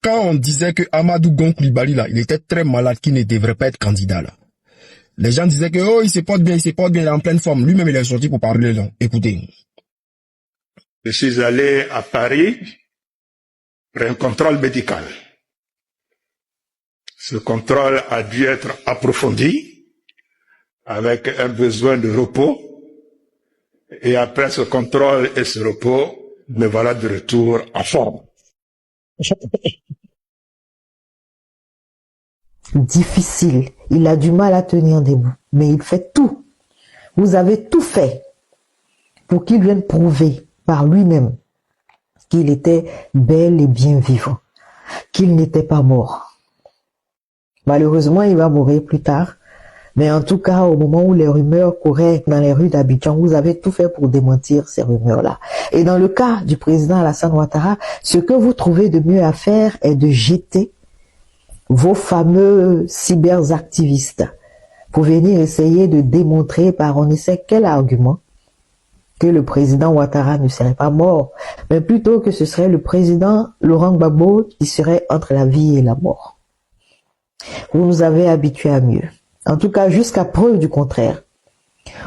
Quand on disait que Amadou Gon Coulibaly, là, il était très malade, qu'il ne devrait pas être candidat, là. Les gens disaient que, oh, il se porte bien, il est en pleine forme. Lui-même, il est sorti pour parler, là. Écoutez. Je suis allé à Paris pour un contrôle médical. Ce contrôle a dû être approfondi avec un besoin de repos. Et après ce contrôle et ce repos, me voilà de retour en forme. Difficile. Il a du mal à tenir debout. Mais il fait tout. Vous avez tout fait pour qu'il vienne prouver par lui-même qu'il était bel et bien vivant, qu'il n'était pas mort. Malheureusement, il va mourir plus tard. Mais en tout cas, au moment où les rumeurs couraient dans les rues d'Abidjan, vous avez tout fait pour démentir ces rumeurs-là. Et dans le cas du président Alassane Ouattara, ce que vous trouvez de mieux à faire est de jeter vos fameux cyberactivistes pour venir essayer de démontrer par on ne sait quel argument que le président Ouattara ne serait pas mort, mais plutôt que ce serait le président Laurent Gbagbo qui serait entre la vie et la mort. Vous nous avez habitués à mieux. En tout cas, jusqu'à preuve du contraire,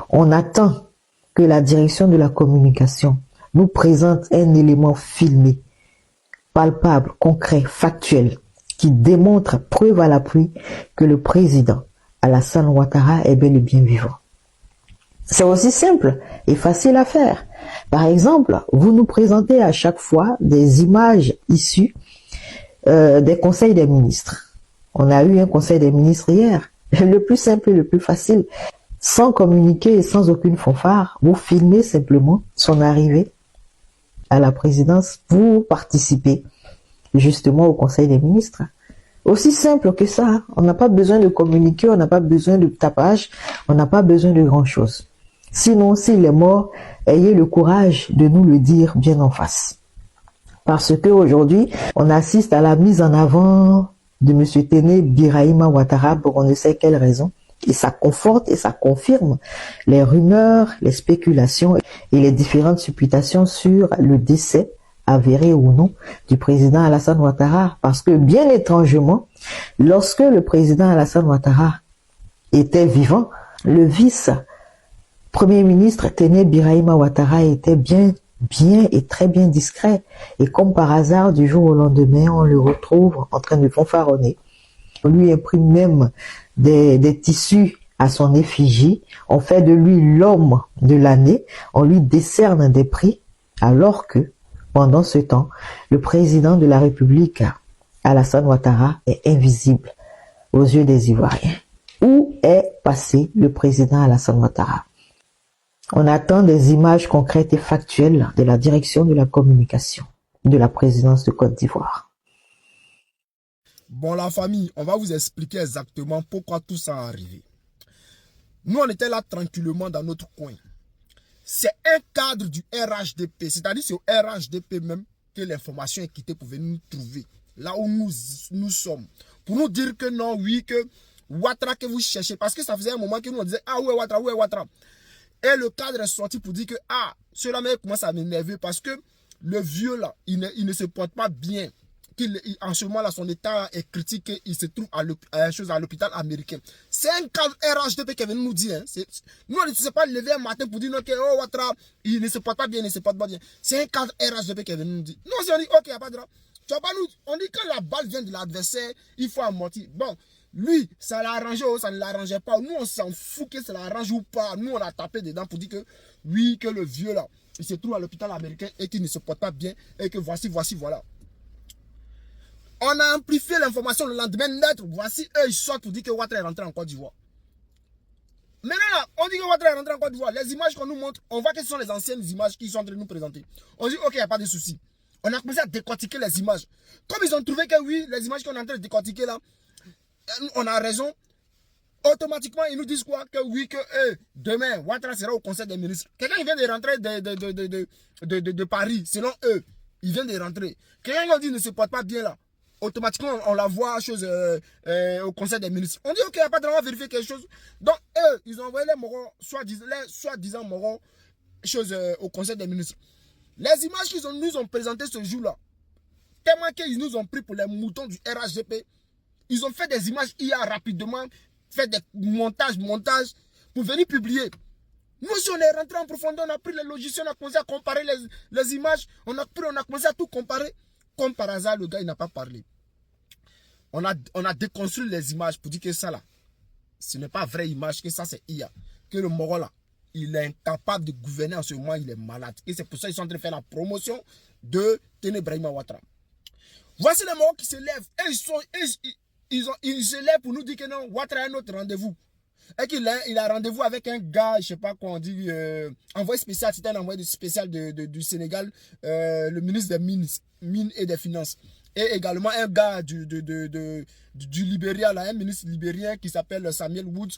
on attend que la direction de la communication nous présente un élément filmé, palpable, concret, factuel, qui démontre, preuve à l'appui, que le président Alassane Ouattara est bel et bien vivant. C'est aussi simple et facile à faire. Par exemple, vous nous présentez à chaque fois des images issues des conseils des ministres. On a eu un conseil des ministres hier. Le plus simple et le plus facile, sans communiquer et sans aucune fanfare, vous filmez simplement son arrivée à la présidence pour participer justement au conseil des ministres. Aussi simple que ça, on n'a pas besoin de communiquer, on n'a pas besoin de tapage, on n'a pas besoin de grand-chose. Sinon, s'il est mort, ayez le courage de nous le dire bien en face. Parce que aujourd'hui, on assiste à la mise en avant de M. Téné Birahima Ouattara pour on ne sait quelle raison. Et ça conforte et ça confirme les rumeurs, les spéculations et les différentes supputations sur le décès avéré ou non du président Alassane Ouattara. Parce que bien étrangement, lorsque le président Alassane Ouattara était vivant, le vice-premier ministre Téné Birahima Ouattara était bien et très bien discret. Et comme par hasard, du jour au lendemain, on le retrouve en train de fanfaronner. On lui imprime même des tissus à son effigie. On fait de lui l'homme de l'année. On lui décerne des prix. Alors que, pendant ce temps, le président de la République, Alassane Ouattara, est invisible aux yeux des Ivoiriens. Où est passé le président Alassane Ouattara? On attend des images concrètes et factuelles de la direction de la communication de la présidence de Côte d'Ivoire. Bon, la famille, on va vous expliquer exactement pourquoi tout ça est arrivé. Nous, on était là tranquillement dans notre coin. C'est un cadre du RHDP, c'est-à-dire c'est au RHDP même que l'information est quittée pour venir nous trouver, là où nous sommes. Pour nous dire que non, oui, que Ouattara que vous cherchez, parce que ça faisait un moment que nous on disait, ah ouais, Ouattara, ouais, Ouattara. Et le cadre est sorti pour dire que, ah, cela commence à m'énerver parce que le vieux là, il ne se porte pas bien. En ce moment là, son état est critique et il se trouve à l'hôpital américain. C'est un cadre RHDP qui est venu nous dire. Hein. Nous, on ne s'est pas levé un matin pour dire que oh, Ouattara, il ne se porte pas bien, il ne se porte pas bien. C'est un cadre RHDP qui est venu nous dire. Nous, on dit, ok, il n'y a pas de drame. Tu vas pas nous, on dit que la balle vient de l'adversaire, il faut amortir. Bon, lui, ça l'a arrangé ou ça ne l'arrangeait pas. Nous, on s'en fout que ça l'arrange ou pas. Nous, on a tapé dedans pour dire que oui, que le vieux là, il se trouve à l'hôpital américain et qu'il ne se porte pas bien et que voici, voilà. On a amplifié l'information le lendemain net. Voici, eux, ils sortent pour dire que Ouattara est rentré en Côte d'Ivoire. Maintenant, là, on dit que Ouattara est rentré en Côte d'Ivoire. Les images qu'on nous montre, on voit que ce sont les anciennes images qu'ils sont en train de nous présenter. On dit, ok, il n'y a pas de souci. On a commencé à décortiquer les images. Comme ils ont trouvé que oui, les images qu'on est en train de décortiquer là, on a raison. Automatiquement, ils nous disent quoi? Que oui, que demain, Ouattara sera au conseil des ministres. Quelqu'un vient de rentrer de Paris, selon eux. Il vient de rentrer. Quelqu'un qui dit ne se porte pas bien là. Automatiquement, on la voit au conseil des ministres. On dit, ok, il n'y a pas de drame, on va vérifier quelque chose. Donc, eux, ils ont envoyé les morons, soi-disant morons, au conseil des ministres. Les images qu'ils nous ont présentées ce jour-là, tellement qu'ils nous ont pris pour les moutons du RHDP. Ils ont fait des images IA rapidement, fait des montages pour venir publier. Nous aussi, on est rentré en profondeur, on a pris les logiciels, on a commencé à comparer les images, on a commencé à tout comparer. Comme par hasard, le gars, il n'a pas parlé. On a déconstruit les images pour dire que ça là, ce n'est pas vraie image, que ça c'est IA. Que le Moro là, il est incapable de gouverner en ce moment, il est malade. Et c'est pour ça qu'ils sont en train de faire la promotion de Tene Brahima Ouattara. Voici les Moros qui se lèvent. Et ils se lèvent pour nous dire que non, Ouattara a un autre rendez-vous. Et qu'il a rendez-vous avec un gars, je sais pas quoi on dit, envoyé spécial, c'était un envoyé spécial du Sénégal, le ministre des Mines et des Finances. Et également un gars du Libéria, là, un ministre libérien qui s'appelle Samuel Woods.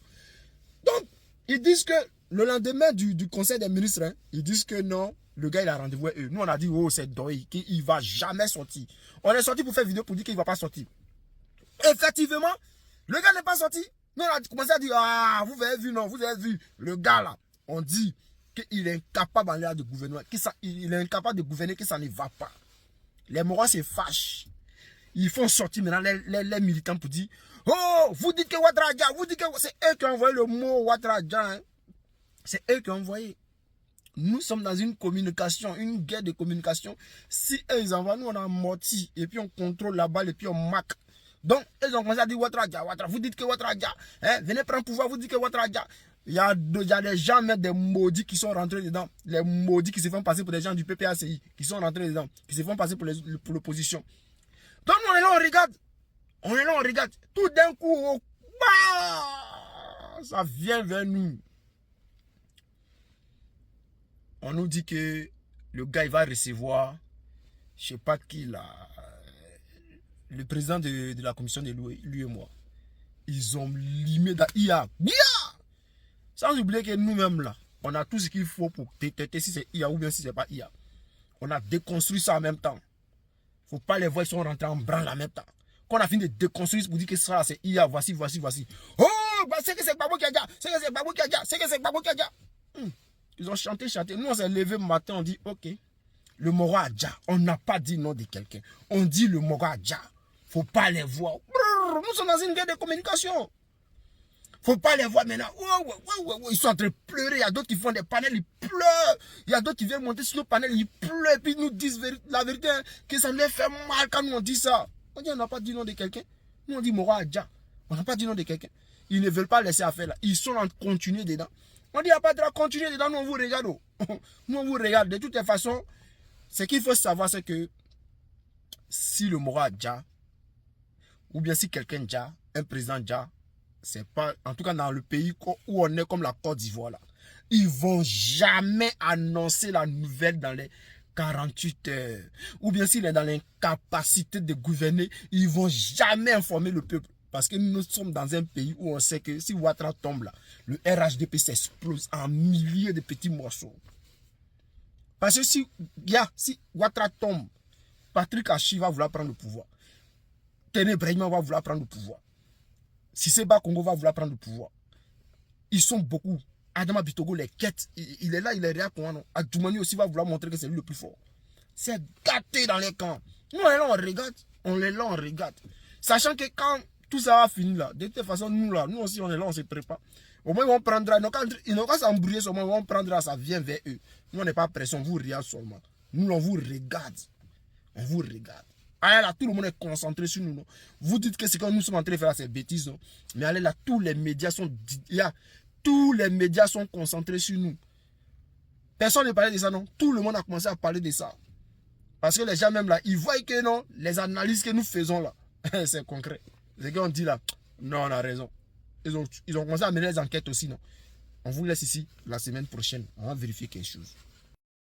Donc, ils disent que le lendemain du conseil des ministres, hein, ils disent que non, le gars il a rendez-vous avec eux. Nous on a dit, oh c'est Doy, qu'il ne va jamais sortir. On est sorti pour faire vidéo pour dire qu'il ne va pas sortir. Effectivement, le gars n'est pas sorti. Nous on a commencé à dire, ah, vous avez vu, non, vous avez vu, le gars là, on dit qu'il est incapable en l'air de gouverner, il est incapable de gouverner, que ça ne va pas. Les Moros se fâchent. Ils font sortir maintenant les militants pour dire, oh, vous dites que Ouattara Dia, vous dites que c'est eux qui ont envoyé le mot Ouattara Dia. Hein. C'est eux qui ont envoyé. Nous sommes dans une communication, une guerre de communication. Si eux ils envoient, nous on a morti. Et puis on contrôle la balle et puis on marque. Donc, ils ont commencé à dire Ouattara Dia, Ouattara, vous dites que Ouattara Dia, hein, venez prendre pouvoir, vous dites que Ouattara Dia. Il y a des gens, même des maudits qui sont rentrés dedans. Les maudits qui se font passer pour des gens du PPACI, qui sont rentrés dedans, qui se font passer pour l'opposition. Donc, on est là, on regarde. On est là, on regarde. Tout d'un coup, ça vient vers nous. On nous dit que le gars, il va recevoir, je ne sais pas qui là, le président de la commission de lui et moi. Ils ont limé dans IA. Sans oublier que nous-mêmes là, on a tout ce qu'il faut pour détecter si c'est IA ou bien si c'est pas IA. On a déconstruit ça en même temps. Il ne faut pas les voir, ils sont rentrés en branle en même temps. Quand on a fini de déconstruire pour dire que ça c'est IA, voici. Oh, bah, c'est que c'est Babou qui a dit, c'est que c'est Babou qui a dit, c'est que c'est Babou qui a dit. Ils ont chanté. Nous on s'est levé le matin, on dit ok, le Moro Adja. On n'a pas dit nom de quelqu'un. On dit le Moro Adja. Faut pas les voir. Nous sommes dans une guerre de communication. Faut pas les voir maintenant. Ils sont en train de pleurer. Il y a d'autres qui font des panels, ils pleurent. Il y a d'autres qui viennent monter sur nos panels, ils pleurent. Et puis ils nous disent la vérité, hein, que ça leur fait mal quand nous on dit ça. On dit on n'a pas dit nom de quelqu'un. Nous on dit Moro Adja. On n'a pas dit nom de quelqu'un. Ils ne veulent pas laisser affaire là. Ils sont en train de continuer dedans. On dit il n'y a pas de continuer dedans. Nous on vous regarde. Nous on vous regarde. De toutes les façons, ce qu'il faut savoir, c'est que si le Moro Adja, ou bien si quelqu'un Dja, un président Dja, c'est pas, en tout cas dans le pays où on est comme la Côte d'Ivoire là, ils vont jamais annoncer la nouvelle dans les 48 heures. Ou bien s'il est dans l'incapacité de gouverner, ils vont jamais informer le peuple. Parce que nous sommes dans un pays où on sait que si Ouattara tombe là, le RHDP s'explose en milliers de petits morceaux. Parce que si Ouattara tombe, Patrick Achi va vouloir prendre le pouvoir. Tene Brahima va vouloir prendre le pouvoir. Siseba Congo va vouloir prendre le pouvoir. Ils sont beaucoup. Adama Bitogo les quête. Il est là, il est réel. Adjoumani aussi va vouloir montrer que c'est lui le plus fort. C'est gâté dans les camps. Nous, on est là, on regarde. On est là, on regarde. Sachant que quand tout ça va finir là, de toute façon, nous là, nous aussi, on est là, on se prépare. Au moins, on prendra. Ils n'ont qu'à s'embrouiller seulement, on prendra, ça vient vers eux. Nous, on n'est pas pressé, on vous regarde seulement. Nous, on vous regarde. On vous regarde. Allez là, tout le monde est concentré sur nous. Non? Vous dites que c'est quand nous sommes en train de faire ces bêtises. Non? Mais allez là, tous les médias sont concentrés sur nous. Personne ne parlait de ça, non? Tout le monde a commencé à parler de ça. Parce que les gens même là, ils voient que non, les analyses que nous faisons là, c'est concret. C'est qu'on dit là, non, on a raison. Ils ont commencé à mener les enquêtes aussi, non? On vous laisse ici la semaine prochaine. On va vérifier quelque chose.